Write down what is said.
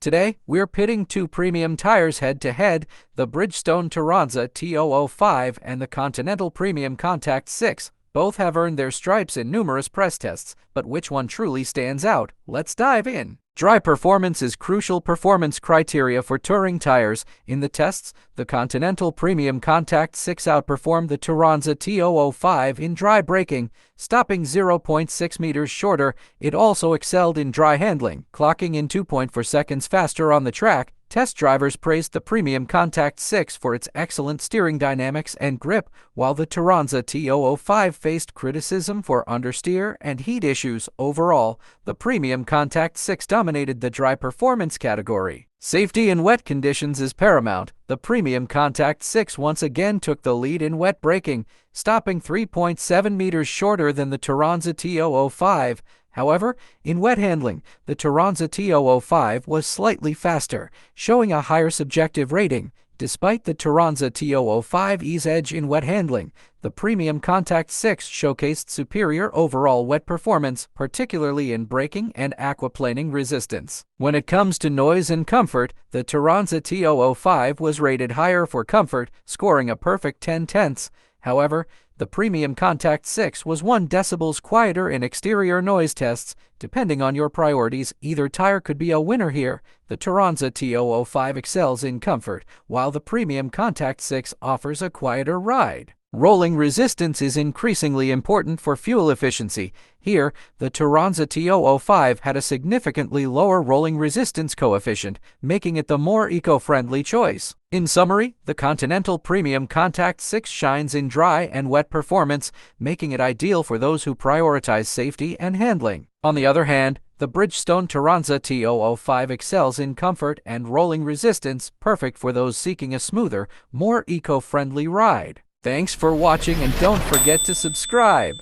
Today, we're pitting two premium tires head-to-head, the Bridgestone Turanza T005 and the Continental Premium Contact 6. Both have earned their stripes in numerous press tests, but which one truly stands out? Let's dive in. Dry performance is crucial performance criteria for touring tires. In the tests, the Continental Premium Contact 6 outperformed the Turanza T005 in dry braking, stopping 0.6 meters shorter. It also excelled in dry handling, clocking in 2.4 seconds faster on the track. Test drivers praised the Premium Contact 6 for its excellent steering dynamics and grip, while the Turanza T005 faced criticism for understeer and heat issues. Overall, the Premium Contact 6 dominated the dry performance category. Safety in wet conditions is paramount. The Premium Contact 6 once again took the lead in wet braking, stopping 3.7 meters shorter than the Turanza T005. However, in wet handling, the Turanza T005 was slightly faster, showing a higher subjective rating. Despite the Turanza T005's edge in wet handling, the Premium Contact 6 showcased superior overall wet performance, particularly in braking and aquaplaning resistance. When it comes to noise and comfort, the Turanza T005 was rated higher for comfort, scoring a perfect 10/10. However, the Premium Contact 6 was 1 decibels quieter in exterior noise tests. Depending on your priorities, either tire could be a winner here. The Turanza T005 excels in comfort, while the Premium Contact 6 offers a quieter ride. Rolling resistance is increasingly important for fuel efficiency. Here, the Turanza T005 had a significantly lower rolling resistance coefficient, making it the more eco-friendly choice. In summary, the Continental Premium Contact 6 shines in dry and wet performance, making it ideal for those who prioritize safety and handling. On the other hand, the Bridgestone Turanza T005 excels in comfort and rolling resistance, perfect for those seeking a smoother, more eco-friendly ride. Thanks for watching and don't forget to subscribe.